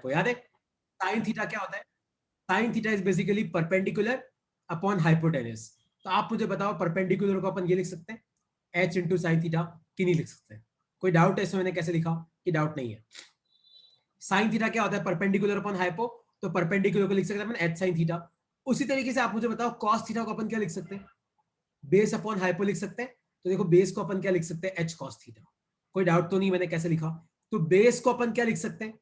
याद है sine theta क्या होता है? Sine theta is basically perpendicular upon hypotenuse. तो आप मुझे बताओ परपेंडिकुलर को अपन ये लिख सकते हैं h इंटू साइन थीटा कि नहीं लिख सकते? कोई डाउट है इसमें मैंने कैसे लिखा कि डाउट नहीं है? साइन थीटा क्या होता है? परपेंडिकुलर अपॉन हाइपो, तो परपेंडिकुलर को लिख सकते हैं अपन h साइन थीटा। उसी तरीके से आप मुझे बताओ कॉस थीटा को अपन क्या लिख सकते हैं? बेस अपॉन हाइपो लिख सकते हैं। तो देखो बेस को अपन क्या लिख सकते हैं? h cos theta. कोई डाउट तो नहीं मैंने कैसे लिखा? तो बेस को अपन क्या लिख सकते हैं?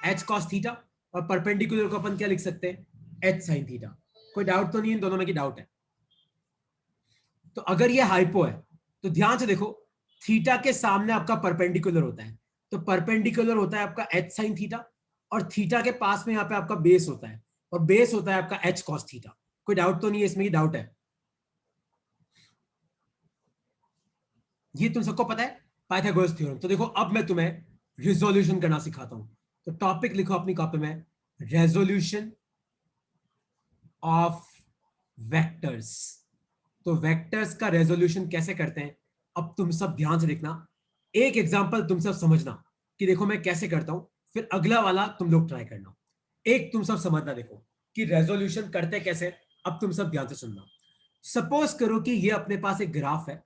h cos theta. और परपेंडिकुलर को अपन क्या लिख सकते हैं? h sin theta. कोई डाउट तो नहीं इन दोनों में की डाउट है? तो अगर ये हाइपो है तो ध्यान से देखो थीटा के सामने आपका परपेंडिकुलर होता है, तो परपेंडिकुलर होता है आपका h sin थीटा, और थीटा के पास में यहाँ पे आपका बेस होता है, और बेस होता है आपका h cos थीटा। कोई डाउट तो नहीं है इसमें? ही डाउट है? ये तुम सबको पता है पाइथागोरस थ्योरम। तो देखो अब मैं तुम्हें रिजोल्यूशन करना सिखाता हूं। तो टॉपिक लिखो अपनी कॉपी में, रेजोल्यूशन ऑफ वेक्टर्स। तो वेक्टर्स का रेजोल्यूशन कैसे करते हैं अब तुम सब ध्यान से देखना। एक एग्जांपल तुम सब समझना कि देखो मैं कैसे करता हूं, फिर अगला वाला तुम लोग ट्राई करना। एक तुम सब समझना देखो कि रेजोल्यूशन करते कैसे। अब तुम सब ध्यान से सुनना। सपोज करो कि ये अपने पास एक ग्राफ है,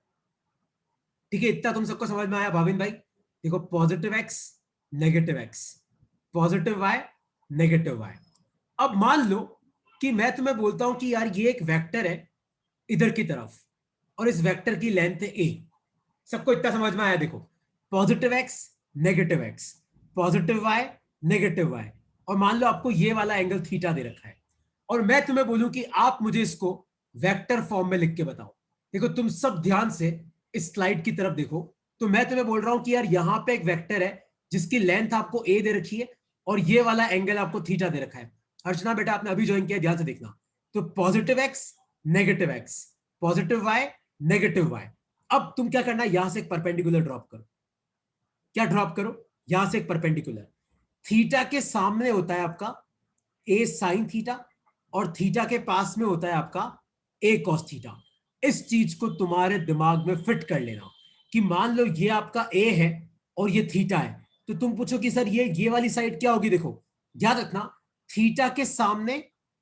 ठीक है? इतना तुम सबको समझ में आया भाविन भाई? देखो positive x, negative x, positive y, negative y. अब मान लो कि मैं तुम्हें बोलता हूं कि यार ये एक वेक्टर है इधर की तरफ, और इस वेक्टर की लेंथ है ए। सबको इतना समझ में आया? देखो positive x, negative x, positive y, negative y, और मान लो आपको ये वाला एंगल थीटा दे रखा है, और मैं तुम्हें बोलूं कि आप मुझे इसको वेक्टर फॉर्म में लिख के बताओ। देखो तुम सब ध्यान से इस स्लाइड की तरफ देखो। तो मैं तुम्हें बोल रहा हूं कि यार यहां पे एक वेक्टर है जिसकी लेंथ आपको ए दे रखी है, और ये वाला एंगल आपको थीटा दे रखा है। अर्चना बेटा आपने अभी ज्वाइन किया, ध्यान से देखना। तो positive x, negative x, positive y, negative y. अब तुम क्या करना है, यहां से एक परपेंडिकुलर ड्रॉप करो। क्या ड्रॉप करो? यहां से एक परपेंडिकुलर। थीटा के सामने होता है आपका ए साइन थीटा, और थीटा के पास में होता है आपका ए कॉस थीटा। इस चीज को तुम्हारे दिमाग में फिट कर लेना कि मान लो ये आपका ए है और ये थीटा है, तो तुम पूछो कि सर ये वाली साइड क्या होगी? देखो ध्यान रखना, थीटा के सामने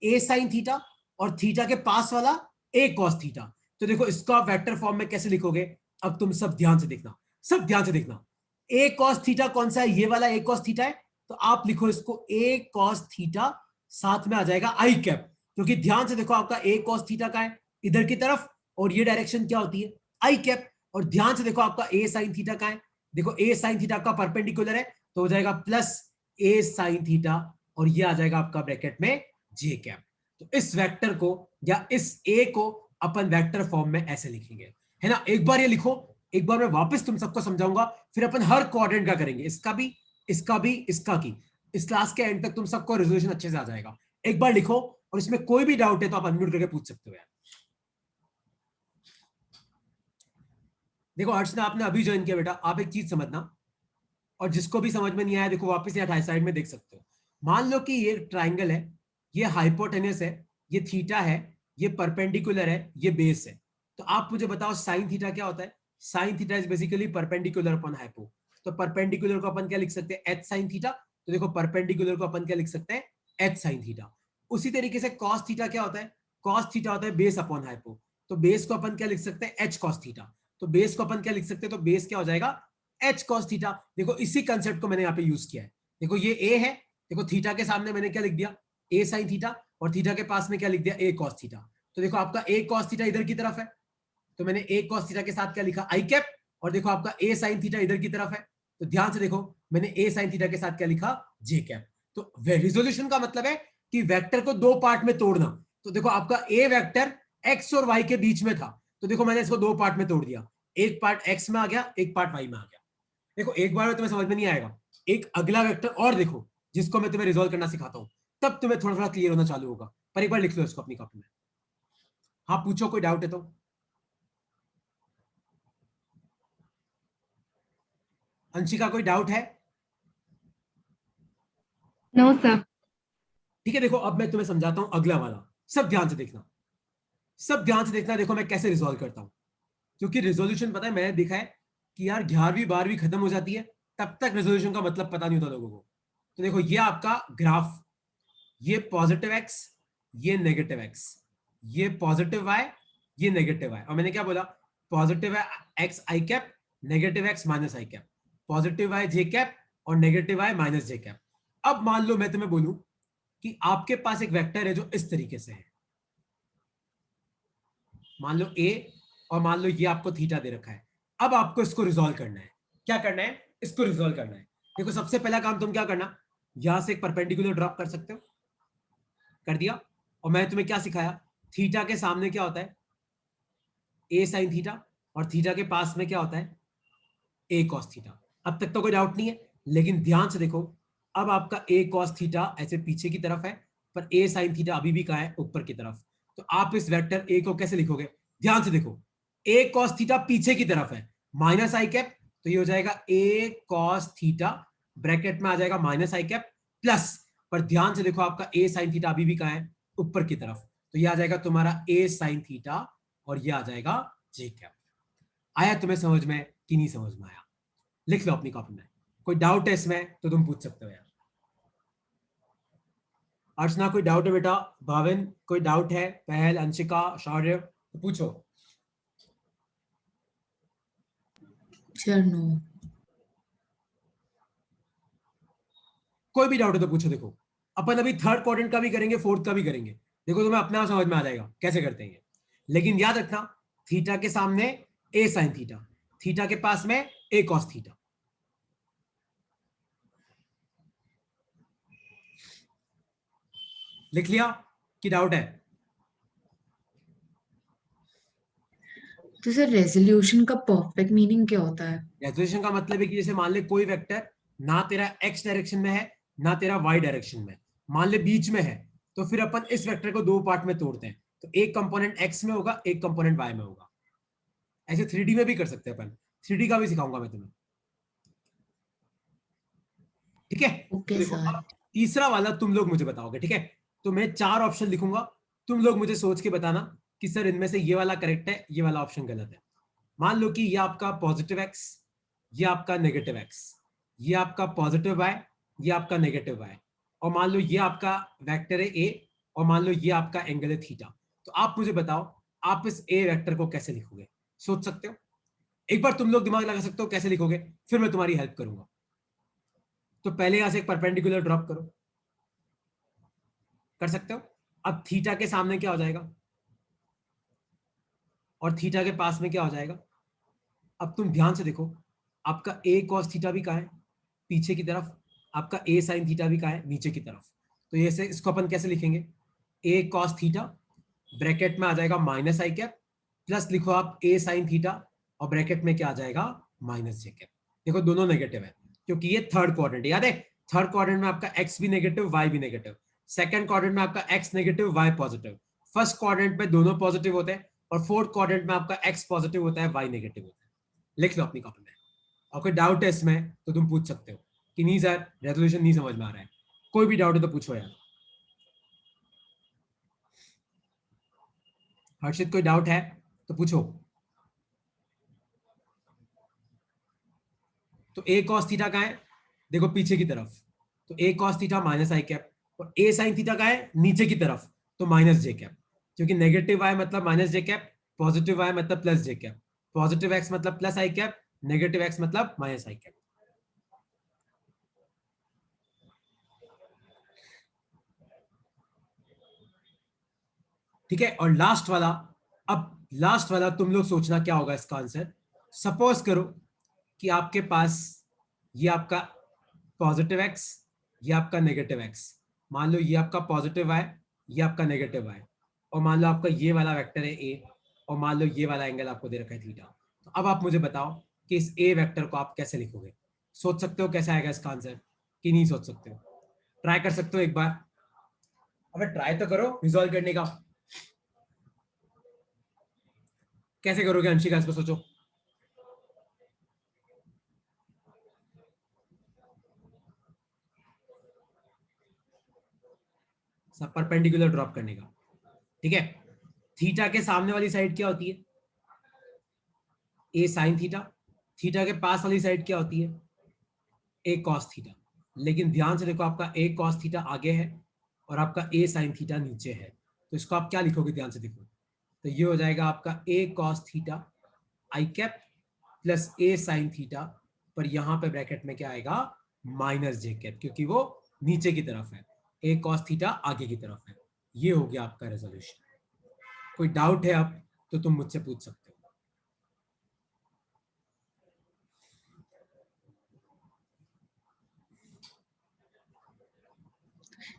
ए साइन थीटा, और थीटा के पास वाला ए कॉस थीटा। तो देखो इसको आप वेक्टर फॉर्म में कैसे लिखोगे? अब तुम सब ध्यान से देखना, सब ध्यान से देखना। ए कॉस थीटा कौन सा है? ये वाला ए कॉस थीटा है। तो आप लिखो इसको ए कॉस थीटा, साथ में आ जाएगा आई कैप, क्योंकि ध्यान से देखो आपका ए कॉस थीटा का है इधर की तरफ, और ये डायरेक्शन क्या होती है? आई कैप। और ध्यान से देखो आपका ए साइन थीटा का है, देखो ए साइन थीटा का परपेंडिकुलर है, तो हो जाएगा प्लस ए साइन थीटा, और ये आ जाएगा आपका ब्रैकेट में जे कैप। तो इस वेक्टर को या इस ए को अपन वेक्टर फॉर्म में ऐसे लिखेंगे, है ना? एक बार ये लिखो, एक बार मैं वापस तुम सबको समझाऊंगा, फिर अपन हर क्वाड्रेंट का करेंगे, इसका भी, इसका भी, इसका की। इस क्लास के एंड तक तुम सबको रेजोल्यूशन अच्छे से आ जाएगा। एक बार लिखो, और इसमें कोई भी डाउट है तो आप अनम्यूट करके पूछ सकते हो यार। देखो अर्चना आपने अभी ज्वाइन किया बेटा, आप एक चीज समझना, और जिसको भी समझ में नहीं आया देखो वापस यहाँ साइड में देख सकते हो। मान लो कि ये ट्राइंगल है, ये हाइपोटेनस है, ये थीटा है, ये परपेंडिकुलर है, ये बेस है। तो आप मुझे बताओ साइन थीटा क्या होता है? Sine theta is basically perpendicular upon hypo. तो परपेंडिकुलर को अपन क्या लिख सकते हैं? H sine theta. तो देखो परपेंडिकुलर को अपन क्या लिख सकते हैं? H sine theta. उसी तरीके से कॉस थीटा क्या होता है? कॉस थीटा होता है बेस अपॉन हाइपो। तो बेस को अपन क्या लिख सकते हैं? H cos theta. तो बेस को अपन क्या लिख सकते हैं? तो बेस क्या हो जाएगा? H cos theta. देखो इसी कंसेप्ट को मैंने यहाँ पे यूज किया है। देखो ये ए है, देखो थीटा के सामने मैंने क्या लिख दिया? ए साइन थीटा, और थीटा के पास में क्या लिख दिया? ए कॉस थीटा। तो देखो आपका ए कॉस थीटा इधर की तरफ है, तो मैंने ए कॉस थीटा के साथ क्या लिखा? आई कैप। और देखो आपका ए साइन थीटा इधर की तरफ है, तो ध्यान से देखो मैंने ए साइन थीटा के साथ क्या लिखा? जे कैप। तो रिजोल्यूशन का मतलब है कि वेक्टर को दो पार्ट में तोड़ना। तो देखो आपका ए वेक्टर एक्स और वाई के बीच में था, तो देखो मैंने इसको दो पार्ट में तोड़ दिया, एक पार्ट एक्स में आ गया, एक पार्ट वाई में आ गया। देखो एक बार में तुम्हें समझ में नहीं आएगा, एक अगला वेक्टर और देखो जिसको मैं तुम्हें रिजोल्व करना सिखाता हूं, तब तुम्हें थोड़ा थोड़ा क्लियर होना चालू होगा। पर एक बार लिख लो इसको अपनी कॉपी में। हाँ पूछो, कोई डाउट है तो। अंशिका कोई डाउट है? No sir. ठीक है, देखो अब मैं तुम्हें समझाता हूं अगला वाला। सब ध्यान से देखना, सब ध्यान से देखना। देखो मैं कैसे रिजोल्व करता हूं, क्योंकि रिजोल्यूशन पता है मैंने देखा है कि यार 11वीं 12वीं खत्म हो जाती है, तब तक रेजोल्यूशन का मतलब पता नहीं होता लोगों को। तो देखो ये आपका ग्राफ, ये पॉजिटिव एक्स, ये नेगेटिव एक्स, ये पॉजिटिव वाई, ये नेगेटिव वाई, और मैंने क्या बोला, पॉजिटिव एक्स आई कैप, नेगेटिव एक्स माइनस आई कैप, पॉजिटिव वाई जे कैप और नेगेटिव वाई माइनस जे कैप। अब मान लो मैं तुम्हें बोलूं कि आपके पास एक वेक्टर है जो इस तरीके से है, मान लो ए, और मान लो ये आपको थीटा दे रखा है। अब आपको इसको रिजॉल्व करना है। क्या करना है? इसको रिजॉल्व करना है। देखो सबसे पहला काम तुम क्या करना, यहां से एक परपेंडिकुलर ड्रॉप कर सकते हो, कर दिया, और मैंने तुम्हें क्या सिखाया, थीटा के सामने क्या होता है, ए साइन थीटा, और थीटा के पास में क्या होता है, ए कॉस थीटा। अब तक तो कोई डाउट नहीं है, लेकिन ध्यान से देखो, अब आपका ए कॉस थीटा ऐसे पीछे की तरफ है, पर ए साइन थीटा अभी भी कहां है, ऊपर की तरफ। तो आप इस वेक्टर ए को कैसे लिखोगे, ध्यान से देखो, ए कॉस थीटा पीछे की तरफ है, माइनस आई कैप, तो ये हो जाएगा ए कॉस थीटा, ब्रैकेट में आ जाएगा माइनस आई कैप प्लस, पर ध्यान से देखो आपका ए साइन थीटा अभी भी कहां है, ऊपर की तरफ, तो ये आ जाएगा तुम्हारा ए साइन थीटा, और ये आ जाएगा जे कैप। आया तुम्हें समझ में कि नहीं समझ में आया? लिख लो अपनी कॉपी में। कोई डाउट है इसमें तो तुम पूछ सकते हो यार। अर्चना कोई डाउट है बेटा? भाविन कोई डाउट है? पहल, अंशिका, शौर्य, तो पूछो। नो। कोई भी डाउट है तो पूछो। देखो अपन अभी थर्ड क्वाड्रेंट का भी करेंगे, फोर्थ का भी करेंगे। देखो तुम्हें अपने आप समझ में आ जाएगा कैसे करते हैं, लेकिन याद रखना, थीटा के सामने ए साइन थीटा, थीटा के पास में ए कॉस थीटा। लिख लिया कि डाउट है? तो सर रेजोल्यूशन का परफेक्ट मीनिंग क्या होता है? रेजोल्यूशन का मतलब है कि जैसे मान ले कोई वेक्टर ना तेरा एक्स डायरेक्शन में है ना तेरा वाई डायरेक्शन में, मान ले बीच में है, तो फिर अपन इस वेक्टर को दो पार्ट में तोड़ते हैं, तो एक कंपोनेंट एक्स में होगा, एक कंपोनेंट वाई में होगा। ऐसे 3D में भी कर सकते हैं अपन, 3D का भी सिखाऊंगा मैं तुम्हें, ठीक है? तो ओके देखो सर। अब तीसरा वाला तुम लोग मुझे बताओगे, ठीक है? तो मैं चार ऑप्शन लिखूंगा, तुम लोग मुझे सोच के बताना कि सर इनमें से ये वाला करेक्ट है, ये वाला ऑप्शन गलत है। मान लो कि ये आपका पॉजिटिव एक्स, ये आपका नेगेटिव एक्स, ये आपका पॉजिटिव वाई, ये आपका नेगेटिव वाई, और मान लो ये आपका वेक्टर है ए, और मान लो ये आपका एंगल है थीटा। तो आप मुझे बताओ आप इस ए वेक्टर को कैसे लिखोगे? सोच सकते हो? एक बार तुम लोग दिमाग लगा सकते हो कैसे लिखोगे, फिर मैं तुम्हारी हेल्प करूंगा। तो पहले यहां से एक परपेंडिकुलर ड्रॉप करो, कर सकते हो? अब थीटा के सामने क्या हो जाएगा, और थीटा के पास में क्या हो जाएगा? अब तुम ध्यान से देखो, आपका ए कॉस थीटा भी कहाँ है, पीछे की तरफ, आपका ए साइन थीटा भी कहाँ है, नीचे की तरफ। तो ये से इसको अपन कैसे लिखेंगे, ए कॉस थीटा, ब्रैकेट में आ जाएगा माइनस आई कैप, प्लस लिखो आप ए साइन थीटा, और ब्रैकेट में क्या आ जाएगा, माइनस जे कैप। देखो दोनों नेगेटिव है, क्योंकि ये थर्ड क्वाड्रेंट, याद है थर्ड क्वाड्रेंट में आपका एक्स भी नेगेटिव वाई भी नेगेटिव, सेकंड क्वाड्रेंट में आपका x negative y positive, first quadrant में दोनों पॉजिटिव होते हैं, और फोर्थ क्वाड्रेंट में आपका एक्स पॉजिटिव होता है, वाई नेगेटिव होता है। लिख लो अपनी कॉपी में, और कोई डाउट है इसमें तो तुम पूछ सकते हो कि नहीं सर रेजोल्यूशन नहीं समझ में आ रहा है। कोई भी डाउट है तो पूछो यार। हर्षित कोई डाउट है तो पूछो। तो ए कॉस थीटा का है, देखो पीछे की तरफ, तो ए कॉस थीटा माइनस आई कैप, और ए साइन थीटा का है नीचे की तरफ, तो माइनस जे कैप, क्योंकि नेगेटिव वाई मतलब माइनस जे कैप, पॉजिटिव वाई मतलब प्लस जे कैप, पॉजिटिव एक्स मतलब प्लस आई कैप, नेगेटिव एक्स मतलब माइनस आई कैप। ठीक है? और लास्ट वाला, अब लास्ट वाला तुम लोग सोचना क्या होगा इसका आंसर। सपोज करो कि आपके पास ये आपका पॉजिटिव एक्स, ये आपका नेगेटिव एक्स, मान लो ये आपका पॉजिटिव वाई, ये आपका नेगेटिव वाई, और मान लो आपका ये वाला वेक्टर है ए, और मान लो ये वाला एंगल आपको दे रखा है थीटा। तो अब आप मुझे बताओ कि इस ए वेक्टर को आप कैसे लिखोगे? सोच सकते हो कैसे आएगा इसका आंसर कि नहीं सोच सकते हो? ट्राई कर सकते हो एक बार? अबे ट्राई तो करो रिजॉल्व करने का। कैसे करोगे अंशिका, इसको सोचो। सब परपेंडिकुलर ड्रॉप करने का, ठीक है? थीटा के सामने वाली साइड क्या होती है, ए साइन थीटा, थीटा के पास वाली साइड क्या होती है, ए कॉस थीटा। लेकिन ध्यान से देखो, आपका a cos थीटा आगे है और आपका a sin थीटा नीचे है, तो इसको आप क्या लिखोगे, ध्यान से देखो, तो ये हो जाएगा आपका a cos theta I cap plus a sin theta, पर यहां पे ब्रैकेट में क्या आएगा, माइनस जे कैप, क्योंकि वो नीचे की तरफ है, a cos थीटा आगे की तरफ है। ये हो गया आपका रेजोल्यूशन। कोई डाउट है आप तो तुम मुझसे पूछ सकते हो।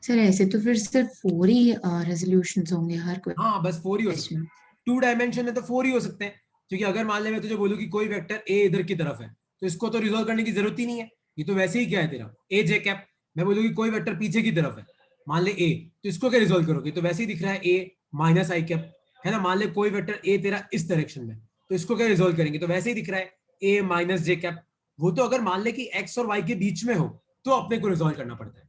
सर ऐसे तो फिर सिर्फ 4 ही रेजोल्यूशंस होंगे हर हाँ, बस 4 ही हो सकते क्वेश्चन हैं। में। 2 डायमेंशन में तो 4 ही हो सकते हैं, क्योंकि अगर मान ले मैं तुझे बोलूं कि कोई वेक्टर ए इधर की तरफ है, तो इसको तो रिजोल्व करने की जरूरत ही नहीं है, ये तो वैसे ही क्या है तेरा ए जे कैप। मैं बोलूँ कि कोई वेक्टर पीछे की तरफ है, मान ले ए, तो इसको क्या रिजोल्व करोगे, तो वैसे ही दिख रहा है ए माइनस आई कैप, है ना। मान ले कोई वेक्टर ए तेरा इस डायरेक्शन में, तो इसको क्या रिजोल्व करेंगे, तो वैसे ही दिख रहा है ए माइनस जे कैप। वो तो अगर मान ले कि एक्स और वाई के बीच में हो, तो अपने को रिजोल्व करना पड़ता है।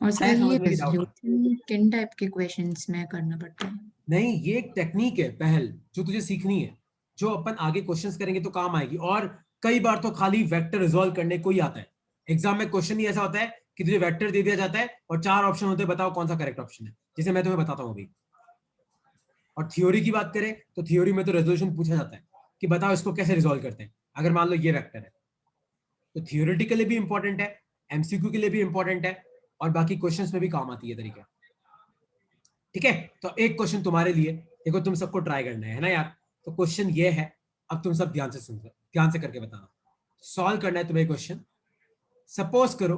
और सर आया ये समझ में कि डाउट है? रेजोल्यूशन किन टाइप के क्वेश्चंस में करना पड़ता है? नहीं, ये एक टेक्निक है पहल, जो तुझे सीखनी है, जो अपन आगे क्वेश्चंस करेंगे तो काम आएगी। और कई बार तो खाली वेक्टर रिजॉल्व करने को ही आता है। एग्जाम में क्वेश्चन ही ऐसा होता है कि तुझे वेक्टर दे दिया जाता है और 4 ऑप्शन होते हैं, बताओ कौन सा करेक्ट ऑप्शन है, जैसे मैं तुम्हें बताता हूँ अभी। और थ्योरी की बात करें तो थ्योरी में तो रेजोल्यूशन पूछा जाता है कि बताओ इसको कैसे रिजॉल्व करते हैं, अगर मान लो ये वेक्टर है, तो थियोरिटिकली भी इंपॉर्टेंट है, एमसीक्यू के लिए भी इंपॉर्टेंट है, और बाकी क्वेश्चंस में भी काम आती है तरीका। ठीक है, तो एक क्वेश्चन तुम्हारे लिए, देखो तुम सबको ट्राई करना है ना यार। तो क्वेश्चन ये है, अब तुम सब ध्यान से सुन, ध्यान से करके बताना। सॉल्व करना है तुम्हें क्वेश्चन। सपोज करो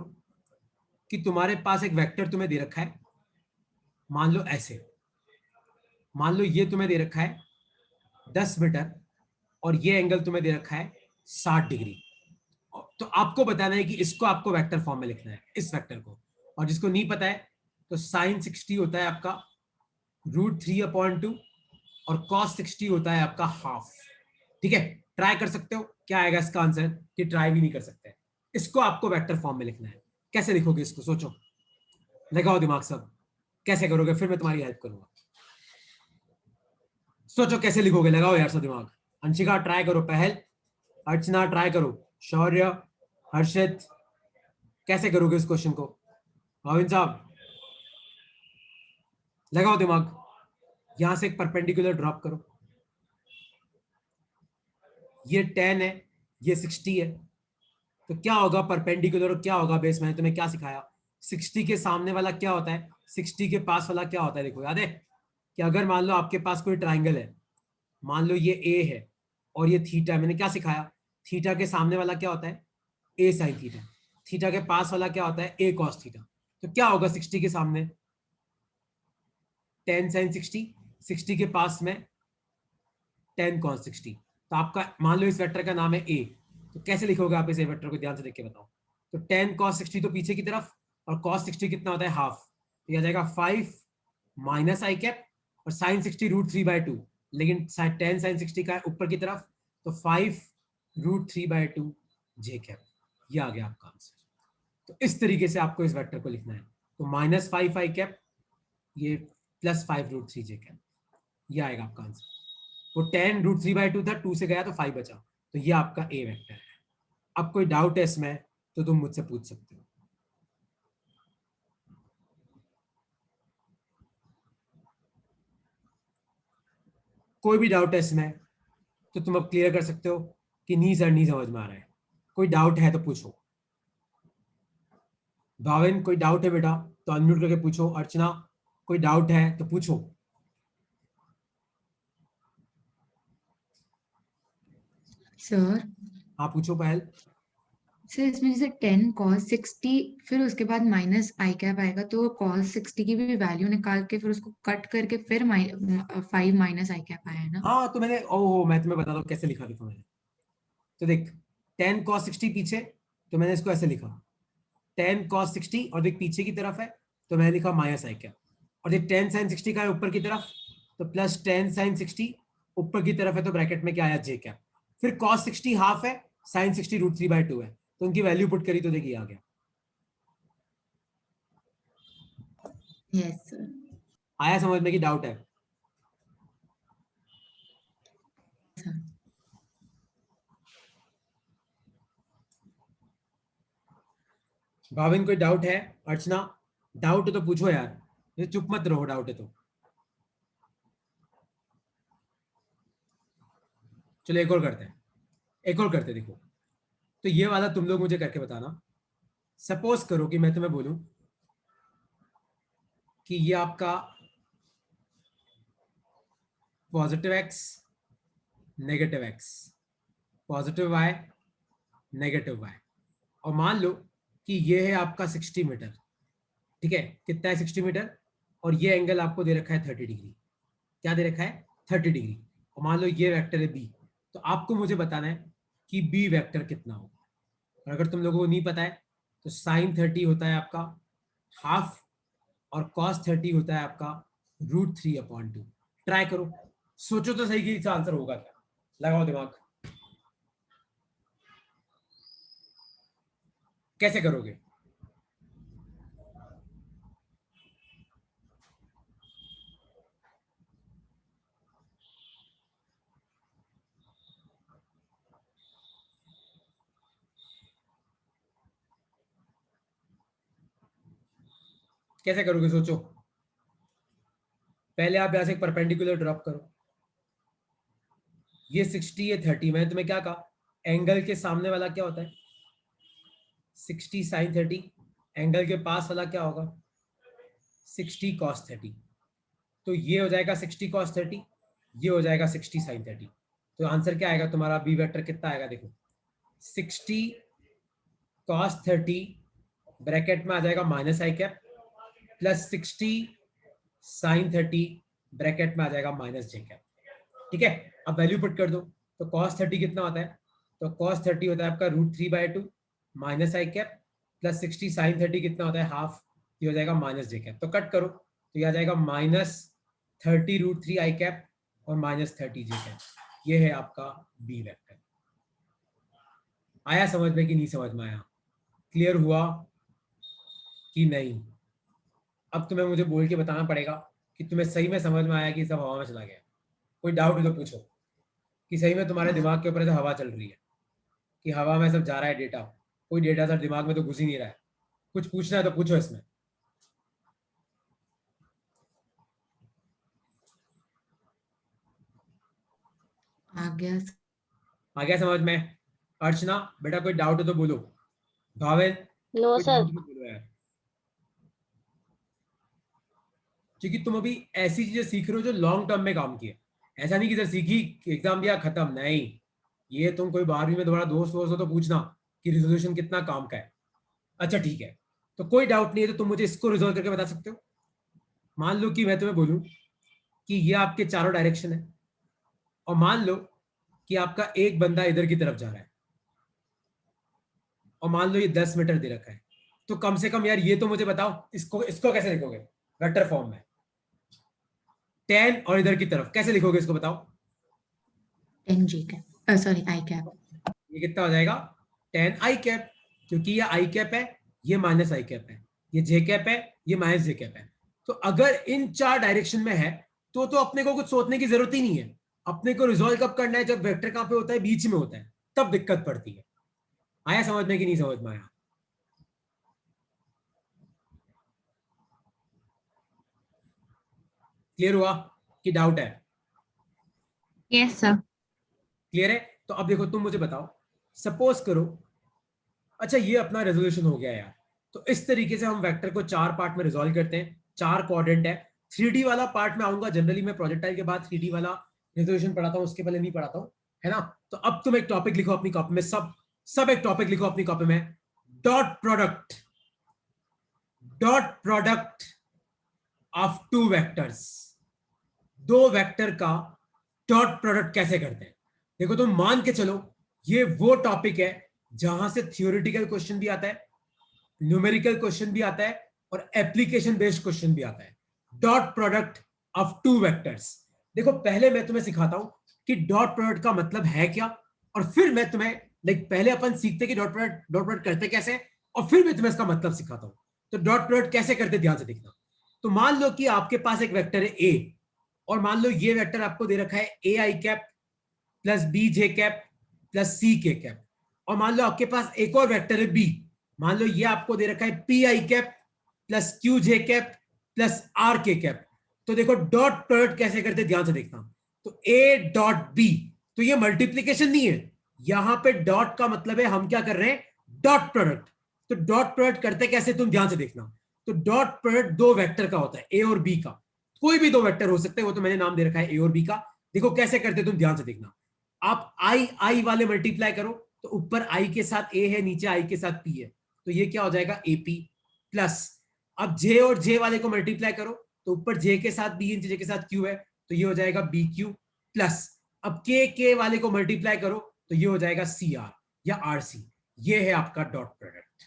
कि तुम्हारे पास एक वेक्टर तुम्हें दे रखा है, मान लो ऐसे, मान लो ये तुम्हें दे रखा है 10 मीटर, और ये एंगल तुम्हें दे रखा है 60 डिग्री। तो आपको बताना है कि इसको आपको वेक्टर फॉर्म में लिखना है, इस वेक्टर को। और जिसको नहीं पता है, तो साइन 60 होता है आपका √3/2, और कॉस 60 होता है आपका हाफ। ठीक है, ट्राई कर सकते हो, क्या आएगा इसका आंसर, कि ट्राई भी नहीं कर सकते। इसको आपको वेक्टर फॉर्म में लिखना है। कैसे लिखोगे इसको, सोचो, लगाओ दिमाग सब, कैसे करोगे, फिर मैं तुम्हारी हेल्प करूंगा। सोचो कैसे लिखोगे, लगाओ यार सब दिमाग। अंशिका ट्राई करो पहल, अर्चना ट्राई करो, शौर्य, हर्षित, कैसे करोगे इस क्वेश्चन को, भाविन साहब लगाओ दिमाग। यहां से एक परपेंडिकुलर ड्रॉप करो, ये 10 है, ये 60 है, तो क्या होगा परपेंडिकुलर और क्या होगा बेस। मैंने तुम्हें क्या सिखाया, 60 के सामने वाला क्या होता है, 60 के पास वाला क्या होता है। देखो याद है कि अगर मान लो आपके पास कोई ट्राइंगल है, मान लो ये ए है और ये थीटा है, मैंने क्या सिखाया, थीटा के सामने वाला क्या होता है, ए साइन थीटा, थीटा के पास वाला क्या होता है, ए कॉस थीटा। तो क्या होगा 60 के सामने, 10 sin 60, 60 के पास में 10 cos 60। तो आपका मान लो इस वेक्टर का नाम है ए, तो कैसे लिखोगे आप इस वेक्टर को, ध्यान से देख के बताओ। तो 10 cos 60 तो पीछे की तरफ, और cos 60 कितना होता है, हाफ, तो यह आ जाएगा 5 माइनस आई कैप, और sin 60 √3/2, लेकिन 10 sin 60 का है ऊपर की तरफ, तो 5 √3/2 जे कैप। ये आ गया आपका आंसर। तो इस तरीके से आपको इस वेक्टर को लिखना है, तो -5 आई कैप, ये +5 √3 जे कैप, ये आएगा आपका आंसर। वो 10 √3/2 था, 2 से गया तो 5 बचा, तो ये आपका ए वेक्टर है। अब कोई डाउट है इसमें तो तुम मुझसे पूछ सकते हो। कोई भी डाउट है इसमें तो तुम अब क्लियर कर सकते हो कि नहीं सर नहीं समझ में आ रहा है। कोई डाउट है तो पूछो। भाविन कोई डाउट है बेटा तो अनम्यूट करके पूछो। अर्चना कोई डाउट है तो पूछो। सर हाँ पूछो पहल। सर इसमें जैसे 10 cos 60 फिर उसके बाद माइनस आई कैप आएगा, तो cos 60 की भी वैल्यू निकाल के फिर उसको कट करके फिर 5 माइनस आई कैप आया है ना? हाँ तो मैंने ओहो मैं तुम्हें बता दूं कैसे लिखा, देखो मैंने, तो देख 10 cos 60 पीछे, तो मैंने इसको ऐसे लिखा 10 cos 60, और देख पीछे की तरफ है तो मैंने लिखा माइनस आई कैप, और देख 10 sin 60 का है ऊपर की तरफ, तो +10 sin 60, ऊपर की तरफ है तो ब्रैकेट में क्या आया जे कैप। फिर cos 60 हाफ है, sin 60 √3/2 है, तो उनकी वैल्यू पुट करी तो देखिए आ गया। Yes sir. आया समझ में कि डाउट है? भाविन कोई डाउट है? अर्चना डाउट है तो पूछो यार, ये चुप मत रहो, डाउट है तो। चलो एक और करते हैं, एक और करते हैं। देखो तो ये वाला तुम लोग मुझे करके बताना। सपोज करो कि मैं तुम्हें बोलूं कि ये आपका positive x, negative x, positive y, negative y, और मान लो कि ये है आपका 60 मीटर। ठीक है, कितना है 60 मीटर, और ये एंगल आपको दे रखा है 30 डिग्री। क्या दे रखा है? 30 डिग्री। और मान लो ये वेक्टर है बी, तो आपको मुझे बताना है कि बी वेक्टर कितना होगा। और अगर तुम लोगों को नहीं पता है तो साइन 30 होता है आपका हाफ, और कॉस 30 होता है आपका √3/2। ट्राई करो, सोचो तो सही कि इसका आंसर होगा क्या। लगाओ दिमाग, कैसे करोगे? कैसे करोगे सोचो। पहले आप यहां से एक परपेंडिकुलर ड्रॉप करो। ये 60, ये 30। मैंने तुम्हें क्या कहा? एंगल के सामने वाला क्या होता है? 60 साइन 30। एंगल के पास वाला क्या होगा? 60 कॉस 30। तो ये हो जाएगा 60 कॉस 30, ये हो जाएगा 60 साइन 30। तो आंसर क्या आएगा तुम्हारा? बी वेक्टर कितना आएगा? देखो 60 कॉस 30 ब्रैकेट में आ जाएगा माइनस आई कैप, प्लस 60 साइन 30 ब्रैकेट में आ जाएगा माइनस जे कैप। ठीक है, अब वैल्यू पुट कर दो। तो कॉस 30 कितना होता है? तो कॉस 30 होता है आपका √3/2 माइनस आई कैप, प्लस 60 साइन 30 कितना होता है? हाफ। ये हो जाएगा माइनस जे कैप। तो कट करो तो ये आ जाएगा -30 √3 आई कैप और -30 जे कैप। ये है आपका बी वेक्टर। आया समझ में कि नहीं समझ में आया? क्लियर हुआ कि नहीं? अब तुम्हें मुझे बोल के बताना पड़ेगा कि तुम्हें सही में समझ में आया कि सब हवा में चला गया। कोई डाउट हो तो पूछो कि सही में तुम्हारे दिमाग के ऊपर ऐसे हवा चल रही है, कि हवा में सब जा रहा है डेटा। कोई डेटा सर दिमाग में तो घुस ही नहीं रहा है। कुछ पूछना है तो पूछो इसमें। आ गया। आ गया समझ में? अर्चना बेटा कोई डाउट है तो बोलो। भावेन नो कोई सर। डाउट है तो बोलो यार, क्योंकि तुम अभी ऐसी चीजें सीख रहे हो जो लॉन्ग टर्म में काम की है। ऐसा नहीं कि सर सीखी, एग्जाम दिया खत्म, नहीं। ये तुम कोई 12वीं में तुम्हारा दोस्त वोस्त हो तो पूछना कि रिजोल्यूशन कितना काम का है। अच्छा ठीक है, तो कोई डाउट नहीं है तो तुम मुझे इसको रिजोल्व करके बता सकते हो। मान लो कि मैं तुम्हें बोलूं कि ये आपके चारों डायरेक्शन है, और मान लो कि आपका एक बंदा इधर की तरफ जा रहा है, और मान लो ये 10 मीटर दे रखा है। तो कम से कम यार ये तो मुझे बताओ, इसको इसको कैसे लिखोगे वेक्टर फॉर्म में? 10 और इधर की तरफ कैसे लिखोगे इसको बताओ? 10 जी कैप, सॉरी आई कैप। ये कितना हो जाएगा? 10 आई कैप, क्योंकि ये आई कैप है, ये माइनस आई कैप है, ये जे कैप है, ये माइनस जे कैप है। तो अगर इन चार डायरेक्शन में है तो अपने को कुछ सोचने की जरूरत ही नहीं है। अपने को रिजॉल्व कब करना है? जब वेक्टर कहां पे होता है? बीच में होता है, तब दिक्कत पड़ती है। आया समझ में कि नहीं समझ में आया? क्लियर हुआ कि डाउट है? Yes sir. क्लियर है? तो अब देखो तुम मुझे बताओ, सपोज करो, अच्छा ये अपना रेजोल्यूशन हो गया यार। तो इस तरीके से हम वेक्टर को चार पार्ट में रिजॉल्व करते हैं। चार क्वाड्रेंट है। 3D वाला पार्ट में आऊंगा जनरली, मैं प्रोजेक्टाइल के बाद 3D वाला रेजोल्यूशन पढ़ाता हूं, उसके पहले नहीं पढ़ाता हूं, है ना? तो अब तुम एक टॉपिक लिखो अपनी कॉपी में, सब सब एक टॉपिक लिखो अपनी कॉपी में। Dot product, dot product of two vectors. दो वेक्टर का डॉट प्रोडक्ट कैसे करते हैं? देखो तुम मान के चलो ये वो टॉपिक है जहां से थियोरिटिकल क्वेश्चन भी आता है, न्यूमेरिकल क्वेश्चन भी आता है, और एप्लीकेशन बेस्ड क्वेश्चन भी आता है। Dot product of two vectors. देखो पहले मैं तुम्हें सिखाता हूं कि डॉट प्रोडक्ट का मतलब है क्या, और फिर मैं तुम्हें पहले अपन सीखते कि डॉट प्रोडक्ट करते कैसे, और फिर मैं तुम्हें इसका मतलब सिखाता हूं। तो डॉट प्रोडक्ट कैसे करते ध्यान से देखना। तो मान लो कि आपके पास एक वेक्टर है ए, और मान लो ये वेक्टर आपको दे रखा है A I cap plus B J cap plus C K cap, और मान लो आपके पास एक और वेक्टर है बी, मान लो ये आपको दे रखा है P I cap plus Q J cap plus R K cap. तो देखो डॉट प्रोडक्ट कैसे करते ध्यान से देखना। तो ए डॉट बी, तो ये मल्टीप्लीकेशन नहीं है, यहां पे डॉट का मतलब है हम क्या कर रहे हैं, डॉट प्रोडक्ट। तो डॉट प्रोडक्ट करते कैसे तुम ध्यान से देखना। तो डॉट प्रोडक्ट दो वेक्टर का होता है, ए और बी का, कोई भी दो वेक्टर हो सकते हैं, वो तो मैंने नाम दे रखा है ए और बी का। देखो कैसे करते तुम ध्यान से देखना। आप आई आई वाले मल्टीप्लाई करो, तो ऊपर आई के साथ ए है, नीचे आई के साथ पी है, तो ये क्या हो जाएगा एपी प्लस। अब जे और जे वाले को मल्टीप्लाई करो, तो ऊपर जे के साथ बी, नीचे जे के साथ क्यू है, तो ये हो जाएगा बी क्यू प्लस। अब के वाले को मल्टीप्लाई करो, तो ये हो जाएगा सी आर या आर सी। ये है आपका डॉट प्रोडक्ट।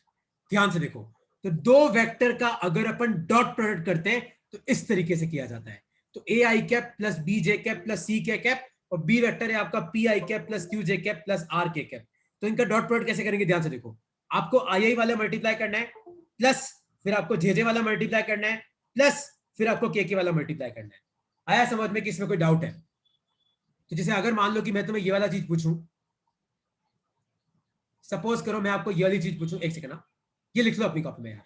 ध्यान से देखो, तो दो वेक्टर का अगर अपन डॉट प्रोडक्ट करते हैं तो इस तरीके से किया जाता है। तो A I cap plus B J cap plus C K cap, और बी वेक्टर है आपका P I cap plus Q J cap plus R K cap. तो इनका डॉट प्रोडक्ट कैसे करेंगे ध्यान से देखो। आपको आई आई वाला मल्टीप्लाई करना है, प्लस फिर आपको जे जे वाला मल्टीप्लाई करना है, प्लस फिर आपको के वाला मल्टीप्लाई करना है। आया समझ में कि इसमें कोई डाउट है? तो जैसे अगर मान लो कि मैं तुम्हें ये वाला चीज पूछूं, सपोज करो मैं आपको ये वाली चीज पूछूं, एक सेकंड ना, ये लिख लो अपनी कॉपी में यार।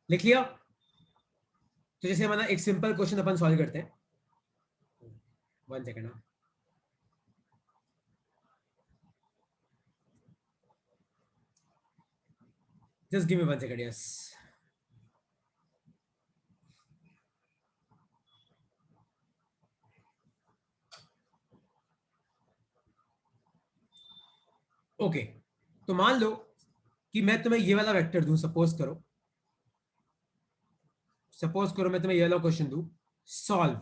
लिख लिया? तो जैसे हमारा एक सिंपल क्वेश्चन अपन सॉल्व करते हैं, 1 सेकंड ना। Just give me 1 second, yes. Okay, तो मान लो कि मैं तुम्हें ये वाला वेक्टर दूं, सपोज करो मैं तुम्हें ये वाला क्वेश्चन दूं, सॉल्व।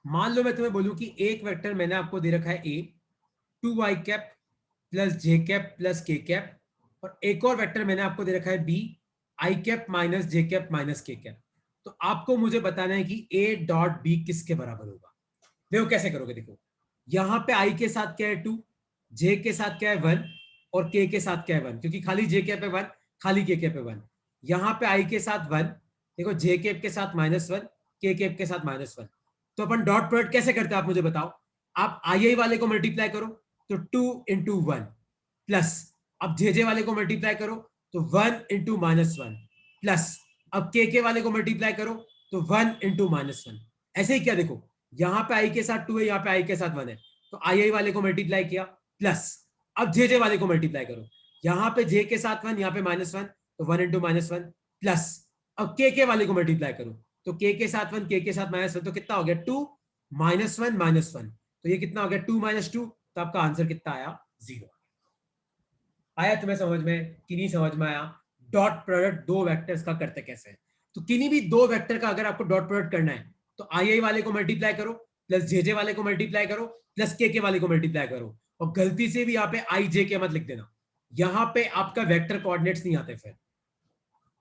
मान लो मैं तुम्हें बोलूं कि एक वेक्टर मैंने आपको दे रखा है ए, 2 आई कैप प्लस जे कैप प्लस के कैप, और एक और वेक्टर मैंने आपको दे रखा है बी, आई कैप माइनस जे कैप माइनस के कैप। तो आपको मुझे बताना है कि ए डॉट बी किसके बराबर होगा। देखो कैसे करोगे, देखो यहां पे आई के साथ क्या है 2, जे के साथ क्या है 1, और के साथ क्या है 1, क्योंकि खाली जे कैप है 1, खाली के कैप है 1। यहां पे आई के साथ 1, देखो जे कैप के साथ -1, के कैप के साथ -1। तो अपन डॉट प्रोडक्ट कैसे करते हैं आप मुझे बताओ। आप आई आई वाले को मल्टीप्लाई करो, तो 2 इंटू 1 प्लस, अब जे जे वाले को मल्टीप्लाई करो तो 1 इंटू -1 प्लस, अब के वाले को मल्टीप्लाई करो तो 1 इंटू -1। ऐसे ही क्या, देखो यहां पे आई के साथ 2 है, यहां पे आई के साथ 1 है, तो आई आई वाले को मल्टीप्लाई किया प्लस, अब जे जे वाले को मल्टीप्लाई करो, यहां पे जे के साथ 1, यहां पे -1, तो 1 इंटू -1 प्लस, अब के वाले को मल्टीप्लाई करो, तो के साथ 1, के साथ -1, तो कितना हो गया 2 -1 -1, तो ये कितना हो गया 2 - 2, तो आपका आंसर कितना आया 0। आया तुम्हें समझ में कि नहीं समझ में आया? डॉट प्रोडक्ट दो वेक्टर्स का करते कैसे हैं। तो किन्हीं भी दो वेक्टर का अगर आपको डॉट प्रोडक्ट करना है, तो आई आई वाले को मल्टीप्लाई करो प्लस जे जे वाले को मल्टीप्लाई करो प्लस के वाले को मल्टीप्लाई करो, और गलती से भी यहाँ पे आई जे के मत लिख देना, यहां पे आपका वेक्टर कोऑर्डिनेट्स नहीं आते। फिर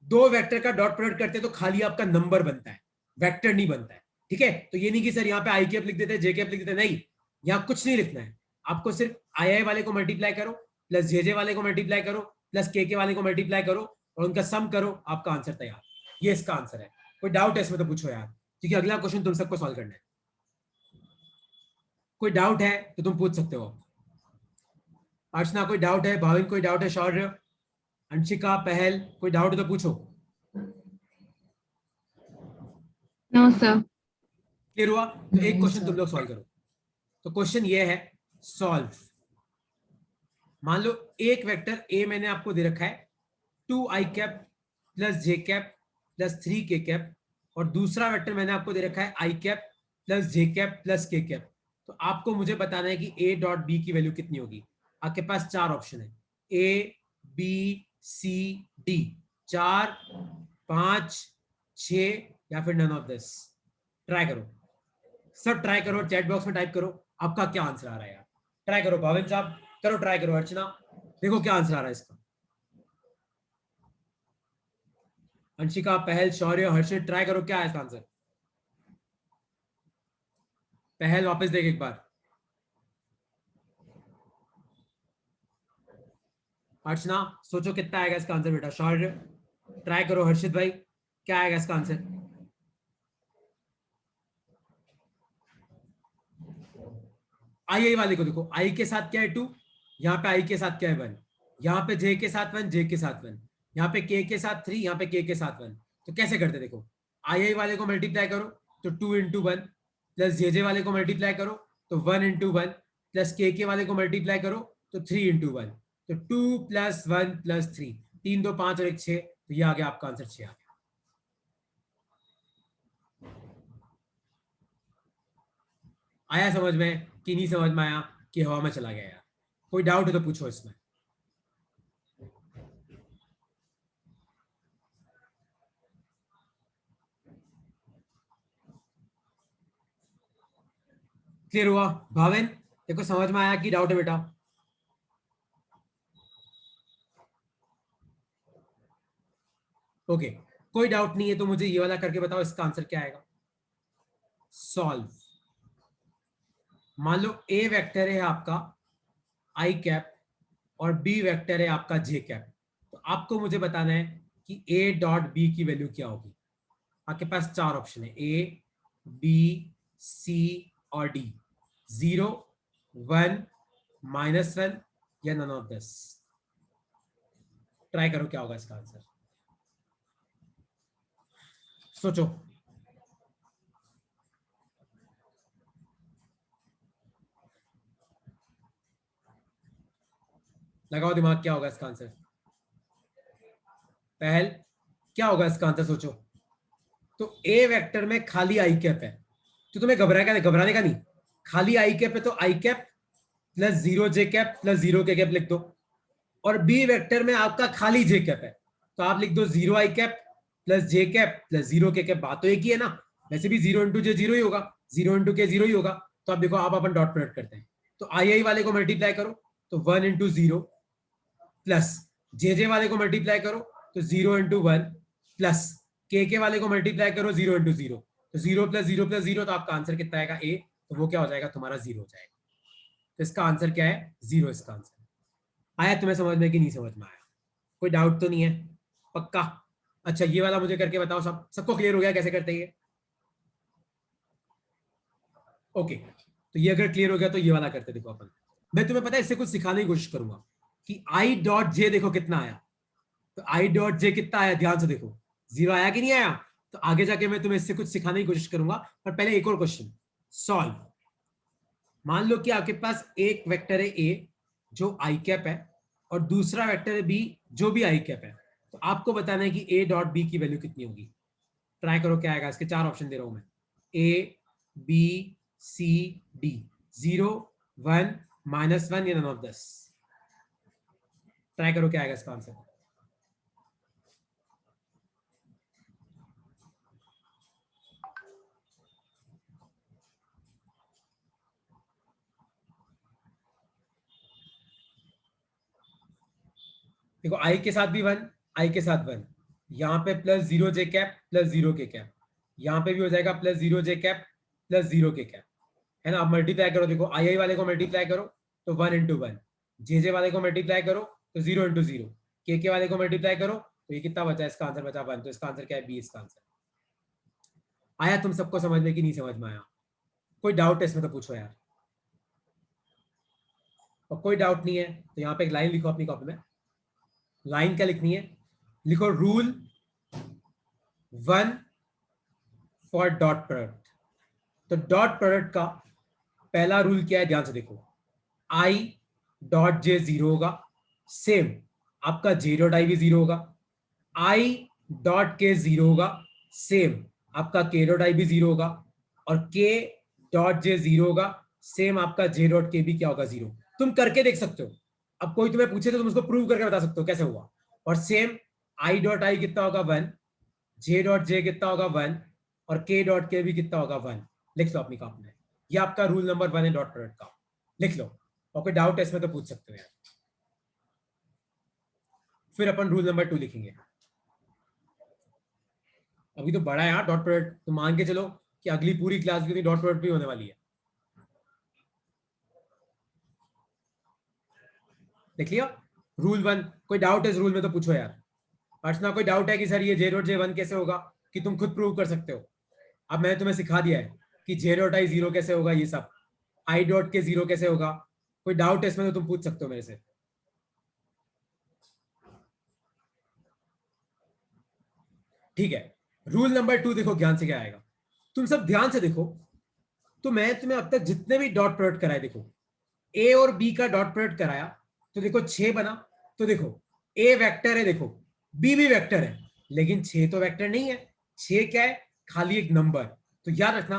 दो वेक्टर का डॉट प्रोडक्ट करते तो खाली आपका नंबर बनता है, वेक्टर नहीं बनता है। ठीक है, तो ये नहीं कि सर यहाँ पे आई कैप लिख देते, जे कैप लिख देते, नहीं, यहाँ कुछ नहीं लिखना है। आपको सिर्फ आई आई वाले को मल्टीप्लाई करो प्लस जे जे वाले को मल्टीप्लाई करो प्लस के वाले को मल्टीप्लाई करो, और उनका सम करो, आपका आंसर तैयार। ये इसका आंसर है। कोई डाउट है इसमें तो पूछो यार, क्योंकि अगला क्वेश्चन तुम सबको सॉल्व करना है। कोई डाउट है तो तुम पूछ सकते हो। अर्चना कोई डाउट है? भाविन कोई डाउट है? शौर्य, अंशिका, पहल, कोई डाउट है तो पूछो। No, sir. क्लियर हुआ? तो एक नहीं क्वेश्चन तुम सर। लोग सॉल्व करो। तो क्वेश्चन ये है, सॉल्व। मान लो एक वेक्टर ए मैंने आपको दे रखा है 2 आई कैप प्लस जे कैप प्लस 3 के कैप, और दूसरा वेक्टर मैंने आपको दे रखा है आई कैप प्लस जे कैप प्लस के कैप। तो आपको मुझे बताना है कि ए डॉट बी की वैल्यू कितनी होगी। आपके पास 4 ऑप्शन है, ए बी सी डी, 4 5 6, या फिर नन ऑफ दिस। ट्राई करो, सब ट्राई करो, चैट बॉक्स में टाइप करो आपका क्या आंसर आ रहा है यार। ट्राई करो भाविन साहब, करो ट्राई करो, अर्चना देखो क्या आंसर आ रहा है इसका। अंशिका, पहल, शौर्य, हर्षित, ट्राई करो क्या है इसका आंसर। पहल वापस देख एक बार। अर्चना सोचो कितना आएगा इसका आंसर बेटा। शौर्य, ट्राई करो हर्षित भाई, क्या आएगा इसका आंसर? आई वाले को देखो, आई के साथ क्या है 2, यहाँ पे आई के साथ क्या है 1, यहाँ पे जे के साथ 1, जे के साथ 1, यहाँ पे के साथ 3, यहाँ पे के साथ 1। तो कैसे करते देखो, आई वाले को मल्टीप्लाई करो तो 2 इंटू 1, प्लस जे वाले को मल्टीप्लाई करो तो 1 इंटू 1, प्लस के वाले को मल्टीप्लाई करो तो 3 इंटू 1, तो 2 प्लस 1 प्लस 3, 3 2 5 और 1 6, तो ये आ गया आपका आंसर 6 आ गया। आया समझ में कि नहीं समझ में आया कि हवा में चला गया यार? कोई डाउट है तो पूछो इसमें। क्लियर हुआ? भावेन देखो समझ में आया कि डाउट है बेटा? ओके, कोई डाउट नहीं है तो मुझे ये वाला करके बताओ, इसका आंसर क्या आएगा? सॉल्व। मान लो ए वेक्टर है आपका आई कैप और बी वेक्टर है आपका जे कैप, तो आपको मुझे बताना है कि ए डॉट बी की वैल्यू क्या होगी। आपके पास 4 ऑप्शन है, ए बी सी और डी, 0 1 -1 या नन ऑफ दिस। ट्राई करो क्या होगा इसका आंसर, सोचो। लगाओ दिमाग, क्या होगा इसका आंसर? पहल क्या होगा इसका आंसर, सोचो। तो ए वेक्टर में खाली आई कैप है, तो तुम्हें घबराने का नहीं, खाली आई कैप है तो आई कैप प्लस 0 जे कैप प्लस 0 के कैप लिख दो। और बी वेक्टर में आपका खाली जे कैप है, तो आप लिख दो 0 आई कैप प्लस जे कैप प्लस 0 के कैप। बात तो एक ही है ना, वैसे भी 0 इंटू जे 0 ही होगा, 0 इंटू के 0 ही होगा। तो आप देखो, आप अपन डॉट प्रोडक्ट करते हैं, तो आई वाले को मल्टीप्लाई करो तो 1 इंटू 0, प्लस जे वाले को मल्टीप्लाई करो तो 0 इंटू 1, प्लस के वाले को मल्टीप्लाई करो 0 इंटू 0, तो 0 प्लस 0 प्लस 0, तो आपका आंसर कितना आएगा? ए, तो वो क्या हो जाएगा तुम्हारा? 0 हो जाएगा। तो इसका आंसर क्या है? 0 इसका आंसर। आया तुम्हें समझ में कि नहीं समझ में आया? कोई डाउट तो नहीं है? पक्का? अच्छा, ये वाला मुझे करके बताओ, सबको क्लियर हो गया कैसे करते हैं ये? ओके, तो ये अगर क्लियर हो गया तो ये वाला करते, देखो अपन, मैं तुम्हें पता है इससे कुछ सिखाने की कोशिश करूंगा कि आई डॉट जे देखो कितना आया। तो आई डॉट जे कितना आया, ध्यान से देखो, 0 आया कि नहीं आया? तो आगे जाके मैं तुम्हें इससे कुछ सिखाने की कोशिश करूंगा, पर पहले एक और क्वेश्चन सॉल्व। मान लो कि आपके पास एक वेक्टर है ए जो आई कैप है और दूसरा वेक्टर है बी जो भी आई कैप है, तो आपको बताना है कि ए डॉट बी की वैल्यू कितनी होगी। ट्राई करो क्या आएगा। इसके 4 ऑप्शन दे रहा हूं मैं, ए बी सी डी, 0 1 -1 या नन ऑफ दिस। ट्राई करो क्या आएगा इसका आंसर। देखो, आई के साथ भी 1, आई के साथ 1, यहाँ पे प्लस 0 जे कैप प्लस 0 के कैप, यहाँ पे भी हो जाएगा प्लस 0 जे कैप प्लस 0 के कैप, है ना? आप मल्टीप्लाई करो, देखो आई वाले को मल्टीप्लाई करो तो 1 इंटू 1, जे वाले को मल्टीप्लाई करो तो 0 इंटू 0, के वाले को मल्टीप्लाई करो तो ये कितना बचा? इसका आंसर बचा 1, तो इसका आंसर क्या है? बी इसका आंसर। आया तुम सबको समझ में कि नहीं समझ में आया? कोई डाउट है इसमें तो पूछो यार। और कोई डाउट नहीं है तो यहाँ पे एक लाइन लिखो अपनी कॉपी में। लाइन क्या लिखनी है? लिखो रूल 1 फॉर डॉट प्रोडक्ट। तो डॉट प्रोडक्ट का पहला रूल क्या है, ध्यान से देखो, आई डॉट जे 0 होगा, सेम आपका जे डॉट आई भी 0 होगा, आई डॉट के 0 होगा, सेम आपका के डॉट आई भी 0 होगा, और के डॉट जे 0 होगा, सेम आपका जे डॉट के भी क्या होगा? 0। तुम करके देख सकते हो, अब कोई तुम्हें पूछे तो तुम उसको प्रूव करके बता सकते हो कैसे हुआ। और सेम आई डॉट आई कितना होगा? 1, जे डॉट जे कितना होगा? 1, और के डॉट के भी कितना होगा? 1। लिख लो अपनी कॉपी में, ये आपका रूल नंबर 1 है डॉट प्रोडक्ट का, लिख लो। और कोई डाउट है इसमें तो पूछ सकते हो यार। फिर अपन रूल नंबर 2 लिखेंगे। अभी तो बड़ा है यार डॉट प्रोडक्ट, तो मान के चलो कि अगली पूरी क्लास भी डॉट प्रोडक्ट भी होने वाली है। देख लिया रूल 1? कोई डाउट है इस रूल में तो पूछो यार। अर्चना कोई डाउट है कि सर ये जे डॉट जे वन कैसे होगा, कि तुम खुद प्रूव कर सकते हो? अब मैंने तुम्हें सिखा दिया है कि जे डॉट आई जीरो कैसे होगा, ये सब आई डॉट के जीरो कैसे होगा। कोई डाउट है इसमें तो तुम पूछ सकते हो मेरे से। ठीक है, रूल नंबर 2 देखो ध्यान से क्या आएगा, तुम सब ध्यान से देखो। तो मैं तुम्हें अब तक जितने भी डॉट प्रोडक्ट कराए, देखो ए और बी का डॉट प्रोडक्ट कराया तो देखो 6 बना। तो देखो ए वेक्टर है, देखो बी भी वेक्टर है, लेकिन 6 तो वेक्टर नहीं है। 6 क्या है? खाली एक नंबर। तो याद रखना,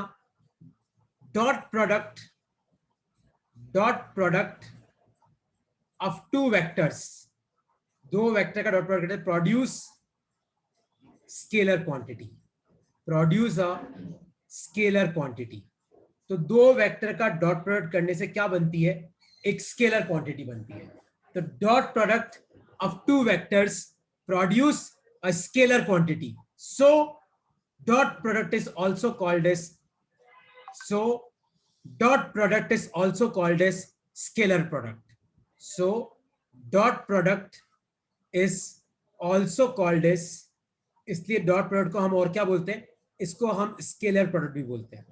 dot product of two vectors, दो वेक्टर का dot product produce scalar quantity, produce a scalar quantity. तो दो वेक्टर का डॉट प्रोडक्ट करने से क्या बनती है? एक स्केलर क्वांटिटी बनती है। तो dot product of two vectors produce a scalar quantity, so dot product is also called as scalar product. So dot product is also called as, इसलिए डॉट प्रोडक्ट को हम और क्या बोलते हैं? इसको हम स्केलर प्रोडक्ट भी बोलते हैं।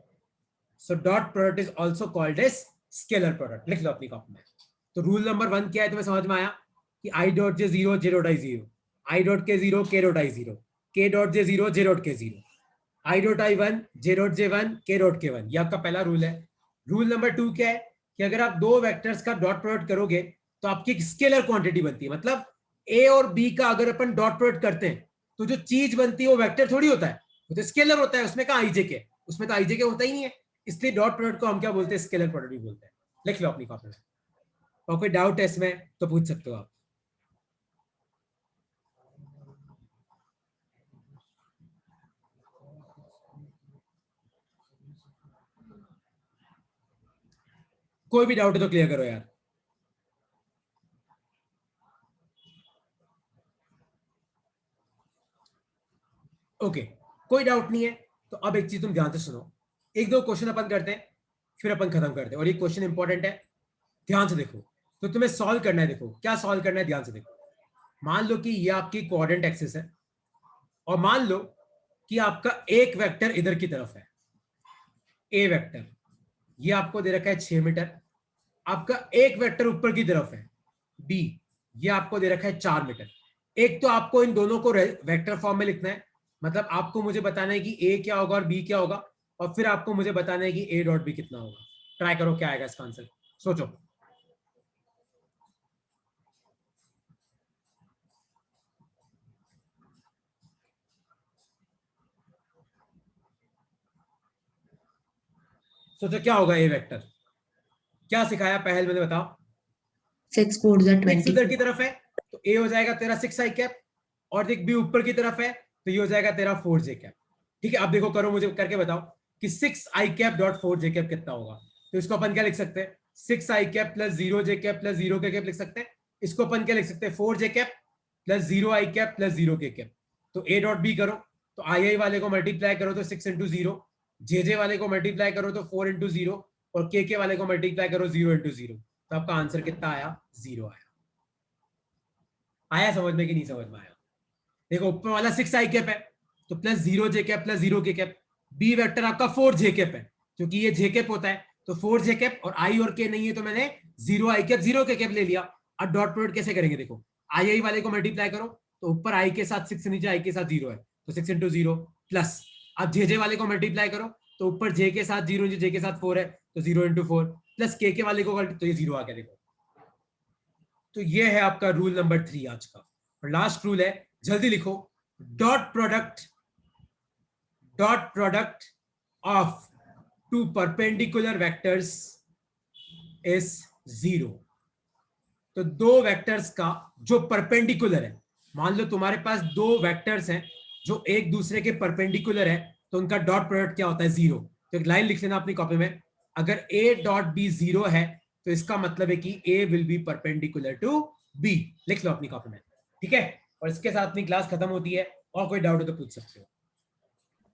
So dot product is also called as scalar product. लिख लो अपनी कॉपी में। तो रूल नंबर 1 क्या है तुम्हें समझ में आया? कि I dot J zero J dot I zero, I dot K zero K dot I zero, K dot J zero J dot K zero, I dot I one J dot J one K dot K one. ये आपका पहला rule है। Rule number 2 क्या है? कि अगर आप दो वेक्टर्स का डॉट प्रोडक्ट करोगे तो आपकी एक स्केलर क्वांटिटी बनती है। मतलब ए और बी का अगर अपन डॉट प्रोडक्ट करते हैं तो जो चीज बनती है वो वेक्टर थोड़ी होता है, वो तो स्केलर होता है। उसमें का आईजे के, उसमें तो आईजे के होता ही नहीं है, इसलिए डॉट प्रोडक्ट को हम क्या बोलते हैं? स्केलर प्रोडक्ट भी बोलते हैं। लिख लो अपनी कॉपी में। और कोई डाउट है इसमें तो पूछ सकते हो आप। कोई भी डाउट है तो क्लियर करो यार। ओके, कोई डाउट नहीं है तो अब एक चीज तुम ध्यान से सुनो। एक दो क्वेश्चन अपन करते हैं, फिर अपन खत्म करते हैं। और ये क्वेश्चन इंपॉर्टेंट है, ध्यान से देखो। तो तुम्हें सॉल्व करना है, देखो क्या सॉल्व करना है, ध्यान से देखो। मान लो कि ये आपकी कोऑर्डिनेट एक्सिस है, और मान लो कि आपका एक वेक्टर इधर की तरफ है, ए वेक्टर, ये आपको दे रखा है 6 मीटर। आपका एक वेक्टर ऊपर की तरफ है, बी, ये आपको दे रखा है 4 मीटर। एक तो आपको इन दोनों को वेक्टर फॉर्म में लिखना है, मतलब आपको मुझे बताना है कि ए क्या होगा और बी क्या होगा, और फिर आपको मुझे बताना है कि ए डॉट बी कितना होगा। ट्राई करो क्या आएगा इसका आंसर, सोचो। सोचो क्या होगा ए वेक्टर। क्या सिखाया पहल मैंने, बताओ। 6 4 जा 6 इधर 20। की तरफ है तो ए हो जाएगा तेरा 6 आई कैप, और देख बी ऊपर की तरफ है तो ये हो जाएगा तेरा 4 जे कैप। ठीक है, अब देखो करो, मुझे करके बताओ कि 6 आई कैप डॉट 4 जे कैप कितना होगा। तो इसको अपन क्या लिख सकते हैं? 6 आई कैप प्लस 0 जे कैप प्लस 0 के कैप लिख सकते हैं। इसको अपन क्या लिख सकते हैं? 4 जे कैप प्लस 0 आई कैप प्लस 0 के कैप। तो ए डॉट बी करो तो आई आई वाले को मल्टीप्लाई करो तो 6 इंटू 0, जे वाले को मल्टीप्लाई करो तो 4 इंटू 0, और के वाले को मल्टीप्लाई करो 0 इंटू 0। तो आपका आंसर कितना आया? 0 आया। आया समझ में कि नहीं समझ में आया? देखो ऊपर वाला 6 आई कैप है तो प्लस 0 जे कैप प्लस 0 के कैप। बी वेक्टर आपका 4 जे कैप है, क्योंकि ये जे कैप होता है तो 4 जे कैप, और आई और के नहीं है तो मैंने 0 आई कैप 0 के कैप ले लिया। अब डॉट प्रोडक्ट कैसे करेंगे? देखो आई आई वाले को मल्टीप्लाई करो तो ऊपर आई के साथ 6 नीचे आई के साथ 0 है तो 6 इंटू 0 प्लस, अब जे वाले को मल्टीप्लाई करो तो ऊपर जे के साथ 0 नीचे जे के साथ 4 है तो 0 इंटू 4 प्लस के वाले को तो ये 0 आ गया। देखो तो ये है आपका रूल नंबर 3 आज का। और लास्ट रूल है, जल्दी लिखो, dot product of two perpendicular vectors is 0। तो दो वेक्टर्स का जो परपेंडिकुलर है, मान लो तुम्हारे पास दो वेक्टर्स हैं जो एक दूसरे के परपेंडिकुलर है, तो उनका डॉट प्रोडक्ट क्या होता है? 0। तो एक लाइन लिख लेना अपनी कॉपी में, अगर a डॉट बी 0 है तो इसका मतलब है कि a will be perpendicular to b। लिख लो अपनी कॉपी में, ठीक है। और इसके साथ अपनी क्लास खत्म होती है। और कोई डाउट हो तो पूछ सकते हो।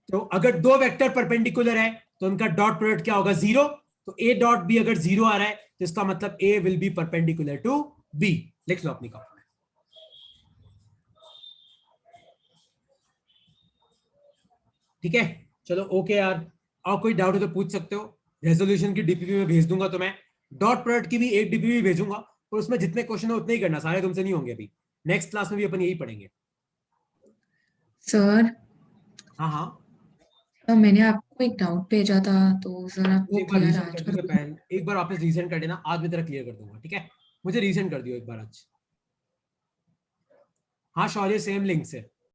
तो अगर दो वेक्टर परपेंडिकुलर है तो उनका डॉट प्रोडक्ट क्या होगा? 0। तो a डॉट बी अगर 0 आ रहा है तो इसका मतलब a will be perpendicular to b। लिख लो अपनी कॉपी में। ठीक है, चलो ओके यार, और कोई डाउट हो तो पूछ सकते हो। रेजोल्यूशन की डीपीपी में भेज दूंगा, तो मैं डॉट प्रोडक्ट की भी एक डीपीपी भेजूंगा, और उसमें जितने क्वेश्चन है उतने ही करना, सारे तुमसे नहीं होंगे। अभी नेक्स्ट क्लास में भी अपन यही पढ़ेंगे। सर हाँ हाँ, मैंने आपको एक डाउट भेजा था, तो सर आप मुझे वो एक बार क्लियर रीसेंड कर आज दो, कर तो दो। पहले एक बार वापस रीसेंड कर देना, आज मैं तेरा क्लियर कर दूंगा, ठीक है। मुझे रीसेंड कर दियो एक बार आज। हाँ शौर्य, सेम लिंक से।